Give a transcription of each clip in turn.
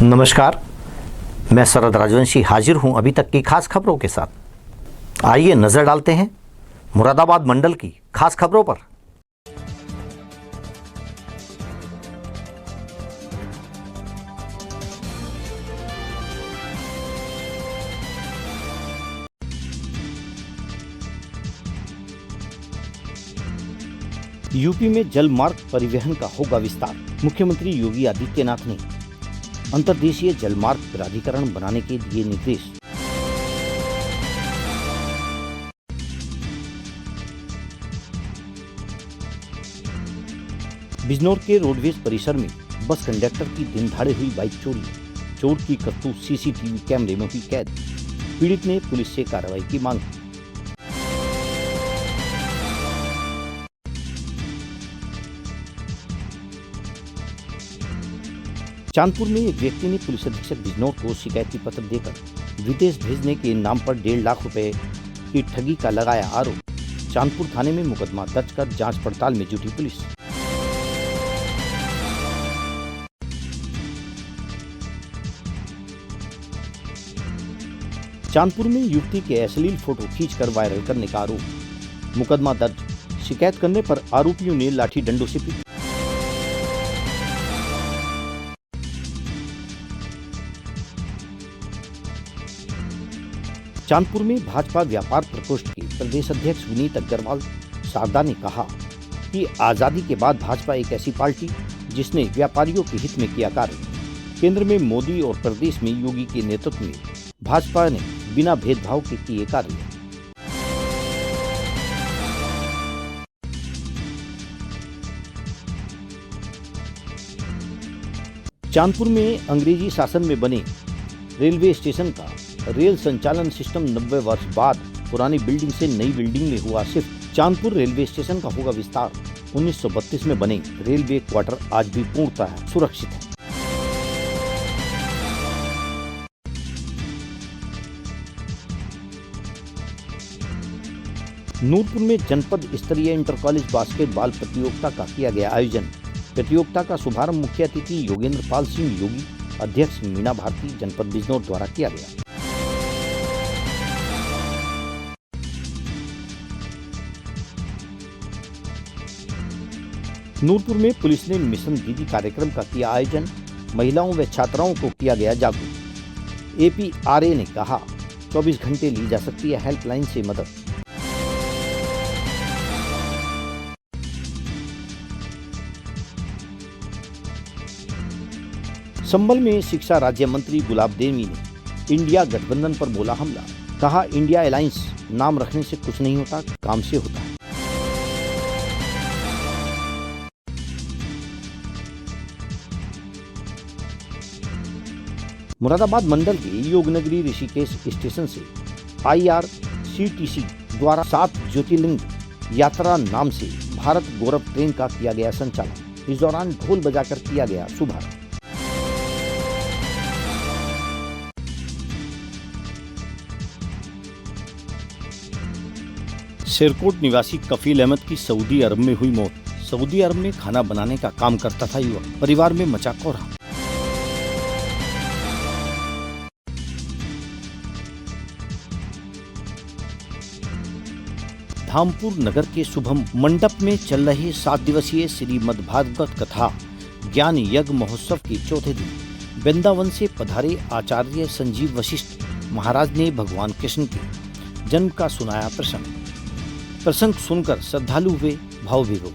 नमस्कार, मैं शरद राजवंशी हाजिर हूं अभी तक की खास खबरों के साथ। आइए नजर डालते हैं मुरादाबाद मंडल की खास खबरों पर। यूपी में जल मार्ग परिवहन का होगा विस्तार। मुख्यमंत्री योगी आदित्यनाथ ने अंतर्देशीय जलमार्ग प्राधिकरण बनाने के दिए निर्देश। बिजनौर के रोडवेज परिसर में बस कंडक्टर की दिनदहाड़े हुई बाइक चोरी। चोर की करतूत सीसीटीवी कैमरे में हुई कैद। पीड़ित ने पुलिस से कार्रवाई की मांग की। चांदपुर में एक व्यक्ति ने पुलिस अधीक्षक बिजनौर को शिकायती पत्र देकर विदेश भेजने के नाम पर 1.5 लाख रुपए की ठगी का लगाया आरोप। चांदपुर थाने में मुकदमा दर्ज कर जांच पड़ताल में जुटी पुलिस। चांदपुर में युवती के अश्लील फोटो खींचकर वायरल करने का आरोप। मुकदमा दर्ज। शिकायत करने पर आरोपियों ने लाठी डंडों से पीटा। चांदपुर में भाजपा व्यापार प्रकोष्ठ के प्रदेश अध्यक्ष विनीत अग्रवाल शारदा ने कहा कि आजादी के बाद भाजपा एक ऐसी पार्टी जिसने व्यापारियों के हित में किया कार्य। केंद्र में मोदी और प्रदेश में योगी के नेतृत्व में भाजपा ने बिना भेदभाव के किए कार्य। चांदपुर में अंग्रेजी शासन में बने रेलवे स्टेशन का रेल संचालन सिस्टम 90 वर्ष बाद पुरानी बिल्डिंग से नई बिल्डिंग में हुआ शिफ्ट। चांदपुर रेलवे स्टेशन का होगा विस्तार। 1932 में बने रेलवे क्वार्टर आज भी पूर्णतः सुरक्षित है। नूरपुर में जनपद स्तरीय इंटर कॉलेज बास्केटबॉल प्रतियोगिता का किया गया आयोजन। प्रतियोगिता का शुभारंभ मुख्य अतिथि योगेंद्र पाल सिंह योगी, अध्यक्ष मीना भारती, जनपद बिजनौर द्वारा किया गया। नूरपुर में पुलिस ने मिशन दीदी कार्यक्रम का किया आयोजन। महिलाओं व छात्राओं को किया गया जागरूक। APRA ने कहा 24 घंटे ली जा सकती है हेल्पलाइन से मदद। संभल में शिक्षा राज्य मंत्री गुलाब देवी ने इंडिया गठबंधन पर बोला हमला। कहा इंडिया अलायंस नाम रखने से कुछ नहीं होता, काम से होता है। मुरादाबाद मंडल के योगनगरी ऋषिकेश स्टेशन से IRCTC द्वारा 7 ज्योतिर्लिंग यात्रा नाम से भारत गौरव ट्रेन का किया गया संचालन। इस दौरान ढोल बजाकर किया गया शुभारंभ। शेरकोट निवासी कफील अहमद की सऊदी अरब में हुई मौत। सऊदी अरब में खाना बनाने का काम करता था युवक, परिवार में मचा कोहराम। धामपुर नगर के शुभम मंडप में चल रहे 7 दिवसीय श्रीमद्भागवत कथा ज्ञान यज्ञ महोत्सव के चौथे दिन वृंदावन से पधारे आचार्य संजीव वशिष्ठ महाराज ने भगवान कृष्ण के जन्म का सुनाया प्रसंग सुनकर श्रद्धालु हुए भाव विभोर।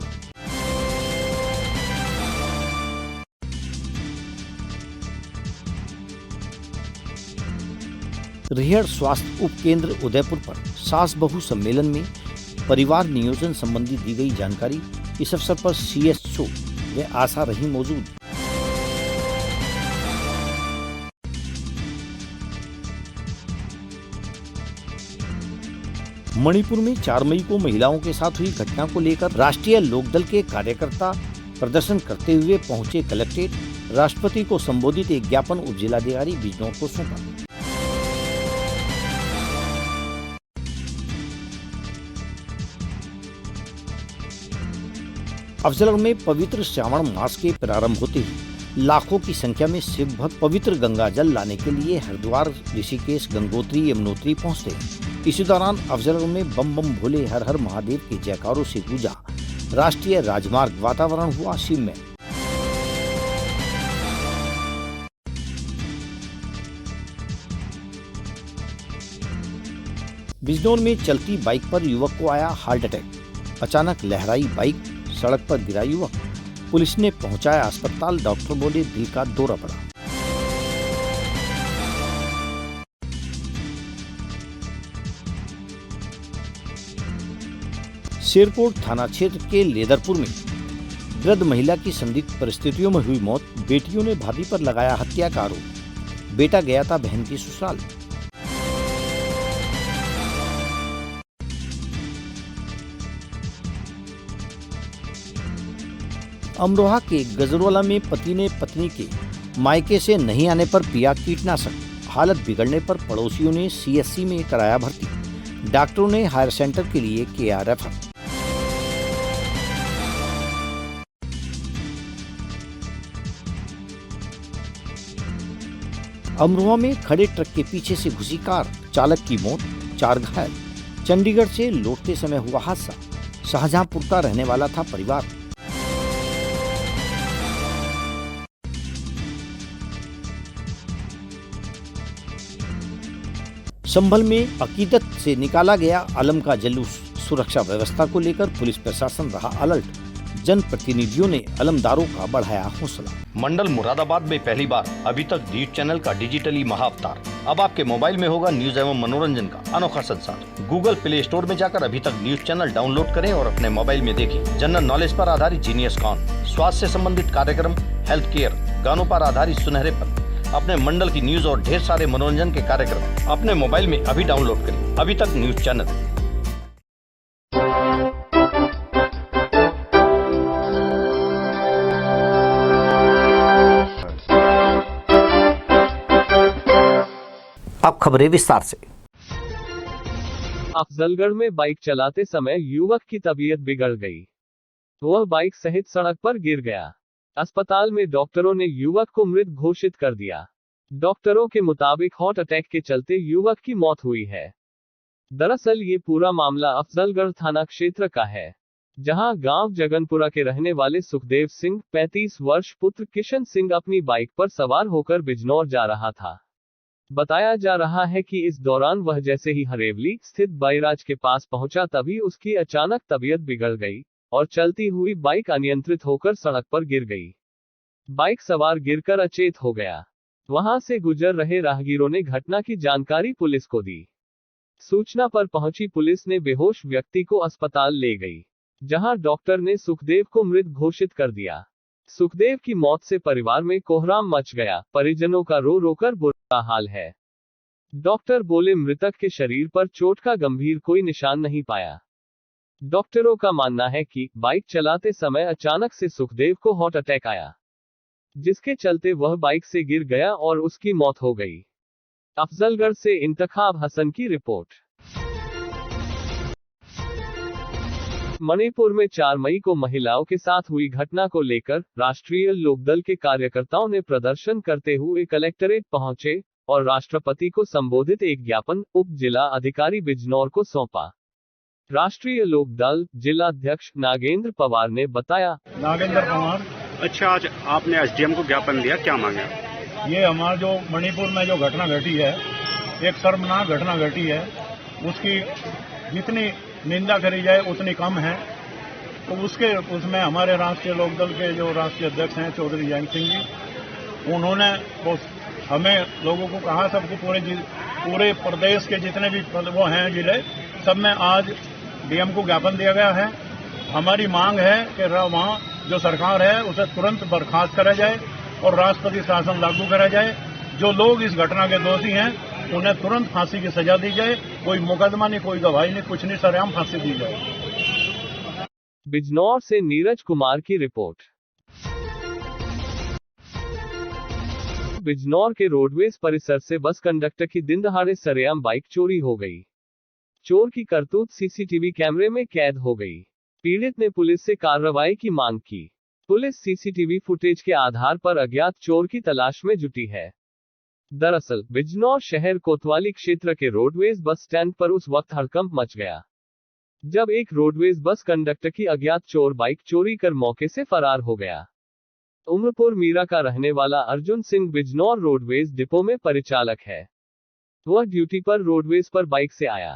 रेहड़ स्वास्थ्य उप केंद्र उदयपुर पर सास बहू सम्मेलन में परिवार नियोजन संबंधी दी गई जानकारी। इस अवसर पर CSO व आशा रही मौजूद। मणिपुर में 4 मई को महिलाओं के साथ हुई घटना को लेकर राष्ट्रीय लोकदल के कार्यकर्ता प्रदर्शन करते हुए पहुंचे कलेक्ट्रेट। राष्ट्रपति को संबोधित एक ज्ञापन उप जिलाधिकारी बिजनौर को सौंपा। अफजलगढ़ में पवित्र श्रावण मास के प्रारंभ होते ही लाखों की संख्या में सिख भक्त पवित्र गंगा जल लाने के लिए हरिद्वार, ऋषिकेश, गंगोत्री, यमुनोत्री पहुंचते हैं। इसी दौरान अफजलगढ़ में बम बम भोले हर हर महादेव के जयकारों से गूंजा राष्ट्रीय राजमार्ग, वातावरण हुआ शिवमय। बिजनौर में चलती बाइक पर युवक को आया हार्ट अटैक। अचानक लहराई बाइक, सड़क पर गिरा युवक। पुलिस ने पहुंचाया अस्पताल, डॉक्टर बोले दिल का दौरा पड़ा। शेरपुर थाना क्षेत्र के लेदरपुर में वृद्ध महिला की संदिग्ध परिस्थितियों में हुई मौत। बेटियों ने भाभी पर लगाया हत्या का आरोप। बेटा गया था बहन की ससुराल। अमरोहा के गजरवाला में पति ने पत्नी के मायके से नहीं आने पर पिया कीटनाशक। हालत बिगड़ने पर पड़ोसियों ने सीएससी में कराया भर्ती। डॉक्टरों ने हायर सेंटर के लिए किया रेफर। अमरोहा में खड़े ट्रक के पीछे से घुसी कार, चालक की मौत, 4 घायल। चंडीगढ़ से लौटते समय हुआ हादसा। शाहजहांपुर का रहने वाला था परिवार। संभल में अकीदत से निकाला गया आलम का जुलूस। सुरक्षा व्यवस्था को लेकर पुलिस प्रशासन रहा अलर्ट। जनप्रतिनिधियों ने अलमदारों का बढ़ाया हौसला। मंडल मुरादाबाद में पहली बार अभी तक डी चैनल का डिजिटली महाअवतार। अब आपके मोबाइल में होगा न्यूज एवं मनोरंजन का अनोखा संसार। गूगल प्ले स्टोर में जाकर अभी तक न्यूज चैनल डाउनलोड करें और अपने मोबाइल में देखें। जनरल नॉलेज पर आधारित जीनियस कॉन, स्वास्थ्य से संबंधित कार्यक्रम, हेल्थ केयर, गानों पर आधारित सुनहरे पल, अपने मंडल की न्यूज और ढेर सारे मनोरंजन के कार्यक्रम अपने मोबाइल में अभी डाउनलोड करें। अभी तक न्यूज चैनल। अब खबरें विस्तार से। अफजलगढ़ में बाइक चलाते समय युवक की तबीयत बिगड़ गई। वह बाइक सहित सड़क पर गिर गया। अस्पताल में डॉक्टरों ने युवक को मृत घोषित कर दिया। डॉक्टरों के मुताबिक हार्ट अटैक के चलते युवक की मौत हुई है। दरअसल ये पूरा मामला अफजलगढ़ थाना क्षेत्र का है, जहां गांव जगनपुरा के रहने वाले सुखदेव सिंह 35 वर्ष पुत्र किशन सिंह अपनी बाइक पर सवार होकर बिजनौर जा रहा था। बताया जा रहा है कि इस दौरान वह जैसे ही हरेवली स्थित बैराज के पास पहुंचा तभी उसकी अचानक तबीयत बिगड़ गई और चलती हुई बाइक अनियंत्रित होकर सड़क पर गिर गई। बाइक सवार गिरकर अचेत हो गया। वहां से गुजर रहे राहगीरों ने घटना की जानकारी पुलिस को दी। सूचना पर पहुंची पुलिस ने बेहोश व्यक्ति को अस्पताल ले गई, जहां डॉक्टर ने सुखदेव को मृत घोषित कर दिया। सुखदेव की मौत से परिवार में कोहराम मच गया। परिजनों का रो रोकर बुरा हाल है। डॉक्टर बोले मृतक के शरीर पर चोट का गंभीर कोई निशान नहीं पाया। डॉक्टरों का मानना है कि बाइक चलाते समय अचानक से सुखदेव को हार्ट अटैक आया, जिसके चलते वह बाइक से गिर गया और उसकी मौत हो गई। अफजलगढ़ से इंतखाब हसन की रिपोर्ट। मणिपुर में 4 मई को महिलाओं के साथ हुई घटना को लेकर राष्ट्रीय लोकदल के कार्यकर्ताओं ने प्रदर्शन करते हुए कलेक्ट्रेट पहुंचे और राष्ट्रपति को संबोधित एक ज्ञापन उप जिला अधिकारी बिजनौर को सौंपा। राष्ट्रीय लोकदल जिला अध्यक्ष नागेंद्र पवार ने बताया। नागेंद्र पवार। अच्छा, आज आपने एसडीएम को ज्ञापन दिया, क्या मांगे? ये हमारा जो मणिपुर में जो घटना घटी है, एक शर्मनाक घटना घटी है, उसकी जितनी निंदा करी जाए उतनी कम है। तो उसमें हमारे राष्ट्रीय लोकदल के जो राष्ट्रीय अध्यक्ष हैं चौधरी जयंत सिंह जी, उन्होंने हमें लोगों को कहा, सबको पूरे प्रदेश के जितने भी वो हैं जिले, सब में आज डीएम को ज्ञापन दिया गया है। हमारी मांग है कि वहाँ जो सरकार है उसे तुरंत बर्खास्त करा जाए और राष्ट्रपति शासन लागू करा जाए। जो लोग इस घटना के दोषी हैं उन्हें तुरंत फांसी की सजा दी जाए। कोई मुकदमा नहीं, कोई गवाही नहीं, कुछ नहीं, सरेआम फांसी दी जाए। बिजनौर से नीरज कुमार की रिपोर्ट। बिजनौर के रोडवेज परिसर से बस कंडक्टर की दिन दहाड़े सरेआम बाइक चोरी हो गई। चोर की करतूत सीसीटीवी कैमरे में कैद हो गई। पीड़ित ने पुलिस से कार्रवाई की मांग की। पुलिस सीसीटीवी फुटेज के आधार पर अज्ञात चोर की तलाश में जुटी है। दरअसल बिजनौर शहर कोतवाली क्षेत्र के रोडवेज बस स्टैंड पर उस वक्त हड़कंप मच गया जब एक रोडवेज बस कंडक्टर की अज्ञात चोर बाइक चोरी कर मौके से फरार हो गया। उमरपुर मीरा का रहने वाला अर्जुन सिंह बिजनौर रोडवेज डिपो में परिचालक है। वह ड्यूटी पर रोडवेज पर बाइक से आया।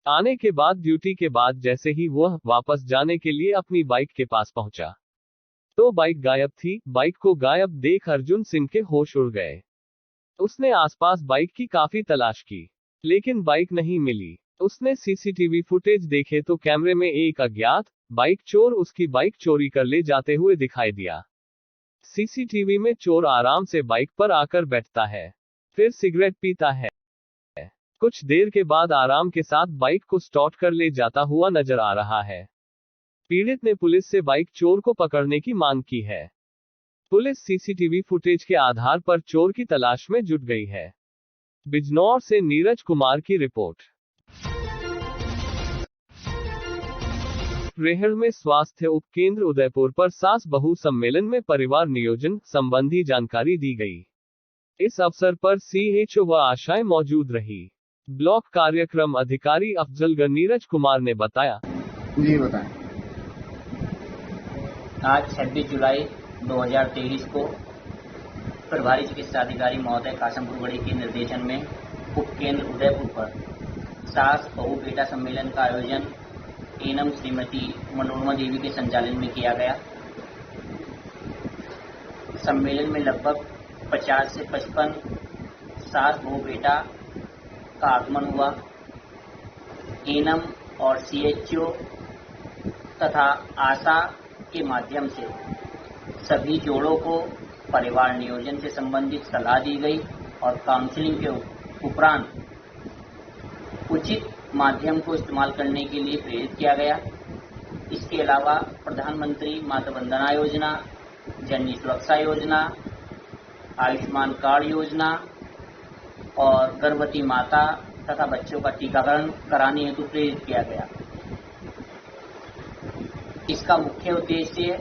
आने के बाद ड्यूटी के बाद जैसे ही वह वापस जाने के लिए अपनी बाइक के पास पहुंचा तो बाइक गायब थी। बाइक को गायब देख अर्जुन सिंह के होश उड़ गए। उसने आसपास बाइक की काफी तलाश की लेकिन बाइक नहीं मिली। उसने सीसीटीवी फुटेज देखे तो कैमरे में एक अज्ञात बाइक चोर उसकी बाइक चोरी कर ले जाते हुए दिखाई दिया। सीसीटीवी में चोर आराम से बाइक पर आकर बैठता है, फिर सिगरेट पीता है। कुछ देर के बाद आराम के साथ बाइक को स्टार्ट कर ले जाता हुआ नजर आ रहा है। पीड़ित ने पुलिस से बाइक चोर को पकड़ने की मांग की है। पुलिस सीसीटीवी फुटेज के आधार पर चोर की तलाश में जुट गई है। बिजनौर से नीरज कुमार की रिपोर्ट। रेहड़ में स्वास्थ्य उपकेंद्र उदयपुर पर सास बहू सम्मेलन में परिवार नियोजन संबंधी जानकारी दी गई। इस अवसर पर सीएचओ व आशाएं मौजूद रही। ब्लॉक कार्यक्रम अधिकारी अफजलगर नीरज कुमार ने बताया। जी बताएं। आज 26 जुलाई 2023 को प्रभारी चिकित्सा अधिकारी महोदय कासमपुर बड़ी के निर्देशन में उपकेंद्र उदयपुर पर सास बहू बेटा सम्मेलन का आयोजन एनम श्रीमती मनोरमा देवी के संचालन में किया गया। सम्मेलन में लगभग 50 से 55 सास बहू बेटा का आगमन हुआ। एनम और सीएचओ तथा आशा के माध्यम से सभी जोड़ों को परिवार नियोजन से संबंधित सलाह दी गई और काउंसलिंग के उपरांत उचित माध्यम को इस्तेमाल करने के लिए प्रेरित किया गया। इसके अलावा प्रधानमंत्री मातृ वंदना योजना, जननी सुरक्षा योजना, आयुष्मान कार्ड योजना और गर्भवती माता तथा बच्चों का टीकाकरण कराने हेतु प्रेरित किया गया। इसका मुख्य उद्देश्य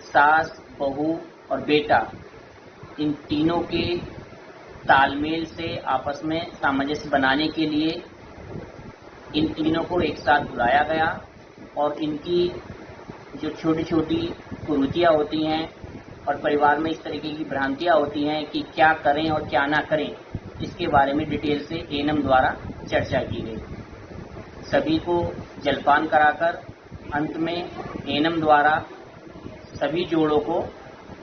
सास, बहू और बेटा इन तीनों के तालमेल से आपस में सामंजस्य बनाने के लिए इन तीनों को एक साथ बुलाया गया और इनकी जो छोटी छोटी कुरीतियाँ होती हैं और परिवार में इस तरीके की भ्रांतियाँ होती हैं कि क्या करें और क्या ना करें, इसके बारे में डिटेल से एनम द्वारा चर्चा की गई। सभी को जलपान कराकर अंत में एनम द्वारा सभी जोड़ों को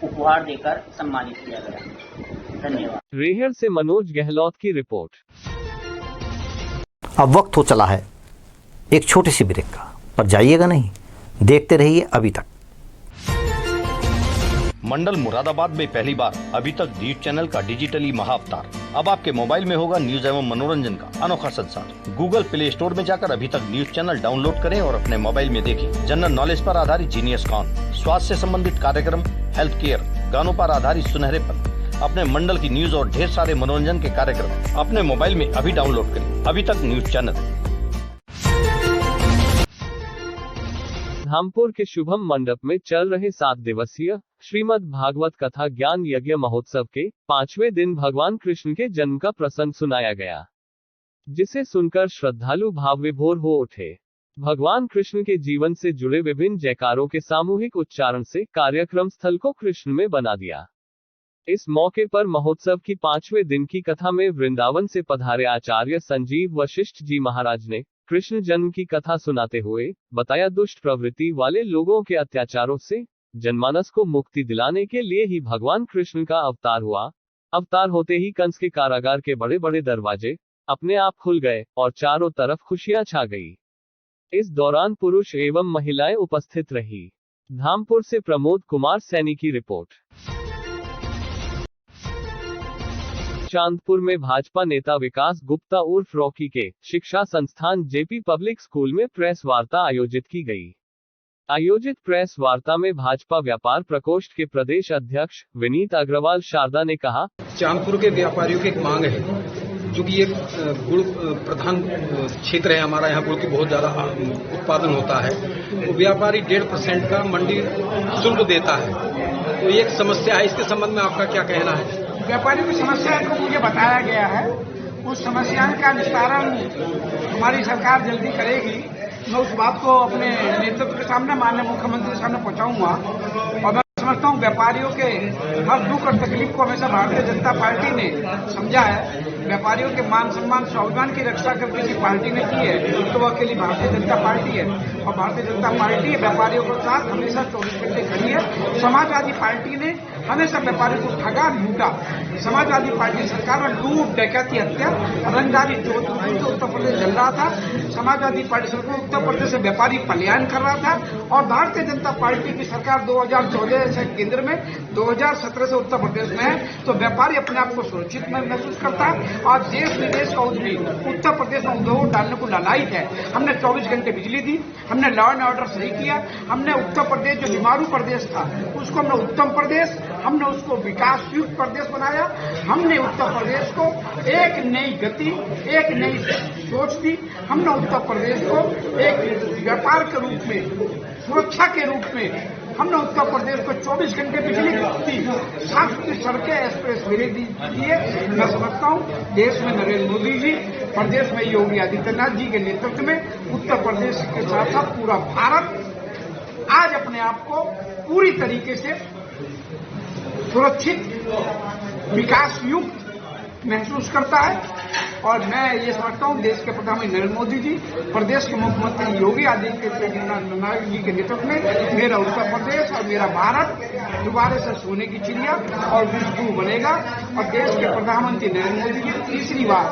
उपहार देकर सम्मानित किया गया। धन्यवाद। रेहड़ से मनोज गहलोत की रिपोर्ट। अब वक्त हो चला है एक छोटी सी ब्रेक का, पर जाइएगा नहीं, देखते रहिए अभी तक। मंडल मुरादाबाद में पहली बार अभी तक न्यूज चैनल का डिजिटली महाअवतार। अब आपके मोबाइल में होगा न्यूज एवं मनोरंजन का अनोखा संसार। गूगल प्ले स्टोर में जाकर अभी तक न्यूज चैनल डाउनलोड करें और अपने मोबाइल में देखें जनरल नॉलेज पर आधारित जीनियस कॉन, स्वास्थ्य से संबंधित कार्यक्रम, हेल्थ केयर, गानों पर आधारित सुनहरेपन, अपने मंडल की न्यूज और ढेर सारे मनोरंजन के कार्यक्रम अपने मोबाइल में अभी डाउनलोड करें। अभी तक न्यूज चैनल। धामपुर के शुभम मंडप में चल रहे 7 दिवसीय श्रीमद् भागवत कथा ज्ञान यज्ञ महोत्सव के 5वें दिन भगवान कृष्ण के जन्म का प्रसंग सुनाया गया, जिसे सुनकर श्रद्धालु भाव विभोर हो उठे। भगवान कृष्ण के जीवन से जुड़े विभिन्न जयकारों के सामूहिक उच्चारण से कार्यक्रम स्थल को कृष्ण में बना दिया। इस मौके पर महोत्सव की 5वें दिन की कथा में वृंदावन से पधारे आचार्य संजीव वशिष्ठ जी महाराज ने कृष्ण जन्म की कथा सुनाते हुए बताया, दुष्ट प्रवृत्ति वाले लोगों के अत्याचारों से जनमानस को मुक्ति दिलाने के लिए ही भगवान कृष्ण का अवतार हुआ। अवतार होते ही कंस के कारागार के बड़े बड़े दरवाजे अपने आप खुल गए और चारों तरफ खुशियां छा गई। इस दौरान पुरुष एवं महिलाएं उपस्थित रही। धामपुर से प्रमोद कुमार सैनी की रिपोर्ट। चांदपुर में भाजपा नेता विकास गुप्ता उर्फ रॉकी के शिक्षा संस्थान जेपी पब्लिक स्कूल में प्रेस वार्ता आयोजित की गई। आयोजित प्रेस वार्ता में भाजपा व्यापार प्रकोष्ठ के प्रदेश अध्यक्ष विनीत अग्रवाल शारदा ने कहा, चांदपुर के व्यापारियों की एक मांग है चूंकि ये गुड़ प्रधान क्षेत्र है हमारा, यहाँ गुड़ की बहुत ज़्यादा उत्पादन होता है, तो व्यापारी 1.5% का मंडी शुल्क देता है, तो ये एक समस्या है। इसके संबंध में आपका क्या कहना है? व्यापारियों की समस्या को मुझे बताया गया है, उस समस्या का निस्तारण हमारी सरकार जल्दी करेगी। मैं उस बात को अपने नेतृत्व के सामने, माननीय मुख्यमंत्री के सामने पहुंचाऊंगा। और मैं समझता हूं व्यापारियों के हर दुख और तकलीफ को हमेशा भारतीय जनता पार्टी ने समझा है। व्यापारियों के मान सम्मान स्वाभिमान की रक्षा कर किसी पार्टी ने की है तो वह अकेली भारतीय जनता पार्टी है, और भारतीय जनता पार्टी व्यापारियों के साथ हमेशा 24 घंटे खड़ी है। समाजवादी पार्टी ने हमेशा व्यापारियों को ठगा लूटा। समाजवादी पार्टी सरकार में लूट, डकैती, हत्या, रंगदारी जो उत्तर प्रदेश चल रहा था। समाजवादी पार्टी सरकार उत्तर प्रदेश से व्यापारी पलायन कर रहा था, और भारतीय जनता पार्टी की सरकार 2014 से केंद्र में, 2017 से उत्तर प्रदेश में है, तो व्यापारी अपने आप को सुरक्षित महसूस करता है। और देश विदेश का उद्यमी उत्तर प्रदेश में उद्योग डालने को लालायित है। हमने 24 घंटे बिजली दी, हमने लॉ एंड ऑर्डर सही किया, हमने उत्तर प्रदेश जो बीमारू प्रदेश था उसको हमने उत्तम प्रदेश, हमने उसको विकास युक्त प्रदेश बनाया। हमने उत्तर प्रदेश को एक नई गति, एक नई सोच दी। हमने उत्तर प्रदेश को एक व्यापार के रूप में, सुरक्षा के रूप में हमने उत्तर प्रदेश को 24 घंटे बिजली दी, साफ सुथरी सड़कें, एक्सप्रेस वे दिए। मैं समझता हूँ देश में नरेंद्र मोदी जी, प्रदेश में योगी आदित्यनाथ जी के नेतृत्व में उत्तर प्रदेश के साथ साथ पूरा भारत आज अपने आप को पूरी तरीके से सुरक्षित, विकास युक्त महसूस करता है। और मैं ये समझता हूँ देश के प्रधानमंत्री नरेंद्र मोदी जी, प्रदेश के मुख्यमंत्री योगी आदित्यनाथ जी के नेतृत्व में मेरा उत्तर प्रदेश और मेरा भारत दोबारा से सोने की चिड़िया और विश्व बनेगा। और देश के प्रधानमंत्री नरेंद्र मोदी जी तीसरी बार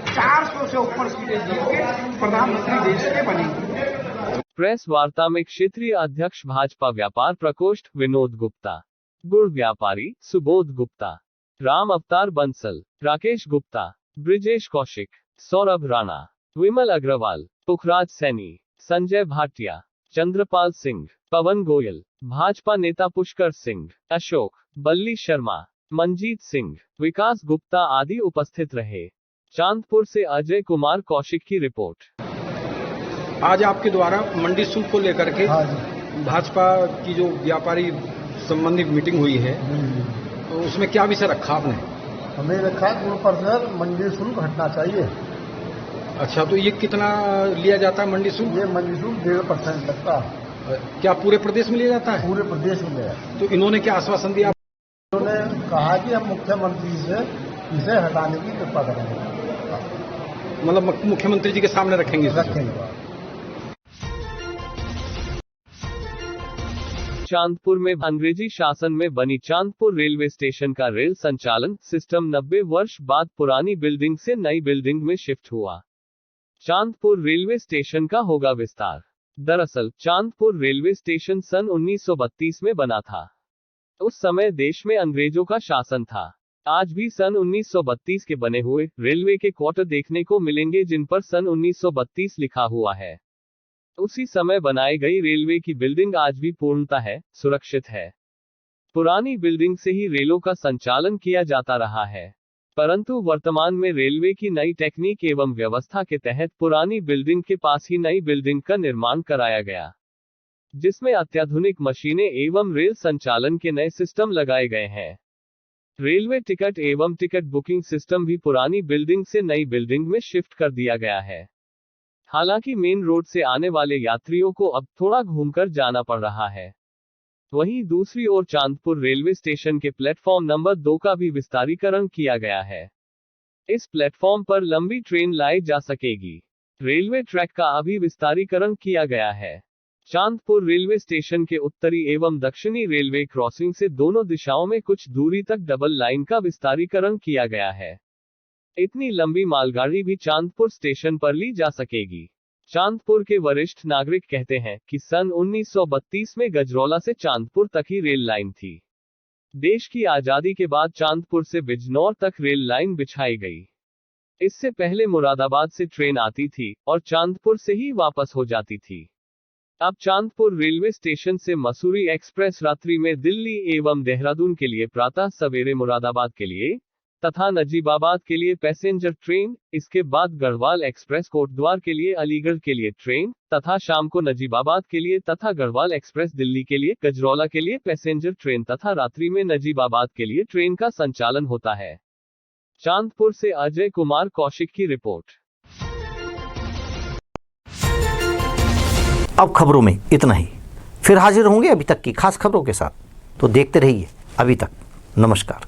400 से ऊपर सीटें जीत के प्रधानमंत्री देश के बनेंगे। प्रेस वार्ता में क्षेत्रीय अध्यक्ष भाजपा व्यापार प्रकोष्ठ विनोद गुप्ता, गुड़ व्यापारी सुबोध गुप्ता, राम अवतार बंसल, राकेश गुप्ता, ब्रिजेश कौशिक, सौरभ राणा, विमल अग्रवाल, पुखराज सैनी, संजय भाटिया, चंद्रपाल सिंह, पवन गोयल, भाजपा नेता पुष्कर सिंह, अशोक, बल्ली शर्मा, मंजीत सिंह, विकास गुप्ता आदि उपस्थित रहे। चांदपुर से अजय कुमार कौशिक की रिपोर्ट। आज आपके द्वारा मंडी शुल्क को लेकर के भाजपा की जो व्यापारी संबंधी मीटिंग हुई है, तो उसमें क्या विषय रखा आपने? हमें रखा गुड़ पर मंडी शुल्क हटना चाहिए। अच्छा, तो ये कितना लिया जाता है मंडी शुल्क? ये मंडी शुल्क 1.5% लगता है। क्या पूरे प्रदेश में लिया जाता है? पूरे प्रदेश में लिया। तो इन्होंने क्या आश्वासन दिया? उन्होंने कहा कि हम मुख्यमंत्री से इसे हटाने की कृपा करेंगे, मतलब मुख्यमंत्री जी के सामने रखेंगे। चांदपुर में अंग्रेजी शासन में बनी चांदपुर रेलवे स्टेशन का रेल संचालन सिस्टम 90 वर्ष बाद पुरानी बिल्डिंग से नई बिल्डिंग में शिफ्ट हुआ। चांदपुर रेलवे स्टेशन का होगा विस्तार। दरअसल चांदपुर रेलवे स्टेशन सन 1932 में बना था। उस समय देश में अंग्रेजों का शासन था। आज भी सन 1932 के बने हुए रेलवे के क्वार्टर देखने को मिलेंगे जिन पर सन 1932 लिखा हुआ है। उसी समय बनाई गई रेलवे की बिल्डिंग आज भी पूर्णतः है, सुरक्षित है। पुरानी बिल्डिंग से ही रेलों का संचालन किया जाता रहा है, परंतु वर्तमान में रेलवे की नई टेक्निक एवं व्यवस्था के तहत पुरानी बिल्डिंग के पास ही नई बिल्डिंग का निर्माण कराया गया, जिसमें अत्याधुनिक मशीनें एवं रेल संचालन के नए सिस्टम लगाए गए हैं। रेलवे टिकट एवं टिकट बुकिंग सिस्टम भी पुरानी बिल्डिंग से नई बिल्डिंग में शिफ्ट कर दिया गया है। हालांकि मेन रोड से आने वाले यात्रियों को अब थोड़ा घूमकर जाना पड़ रहा है। वहीं दूसरी ओर चांदपुर रेलवे स्टेशन के प्लेटफॉर्म नंबर 2 का भी विस्तारीकरण किया गया है। इस प्लेटफॉर्म पर लंबी ट्रेन लाई जा सकेगी। रेलवे ट्रैक का अभी विस्तारीकरण किया गया है। चांदपुर रेलवे स्टेशन के उत्तरी एवं दक्षिणी रेलवे क्रॉसिंग से दोनों दिशाओं में कुछ दूरी तक डबल लाइन का विस्तारीकरण किया गया है। इतनी लंबी मालगाड़ी भी चांदपुर स्टेशन पर ली जा सकेगी। चांदपुर के वरिष्ठ नागरिक कहते हैं कि सन 1932 में गजरौला से चांदपुर तक ही रेल लाइन थी। देश की आजादी के बाद चांदपुर से बिजनौर तक रेल लाइन बिछाई गई। इससे पहले मुरादाबाद से ट्रेन आती थी और चांदपुर से ही वापस हो जाती थी। अब चांदपुर रेलवे स्टेशन से मसूरी एक्सप्रेस रात्रि में दिल्ली एवं देहरादून के लिए प्रातः सवेरे मुरादाबाद के लिए, तथा नजीबाबाद के लिए पैसेंजर ट्रेन, इसके बाद गढ़वाल एक्सप्रेस कोटद्वार के लिए अलीगढ़ के लिए ट्रेन, तथा शाम को नजीबाबाद के लिए तथा गढ़वाल एक्सप्रेस दिल्ली के लिए गजरौला के लिए पैसेंजर ट्रेन तथा रात्रि में नजीबाबाद के लिए ट्रेन का संचालन होता है। चांदपुर से अजय कुमार कौशिक की रिपोर्ट। अब खबरों में इतना ही, फिर हाजिर होंगे अभी तक की खास खबरों के साथ। तो देखते रहिए अभी तक। नमस्कार।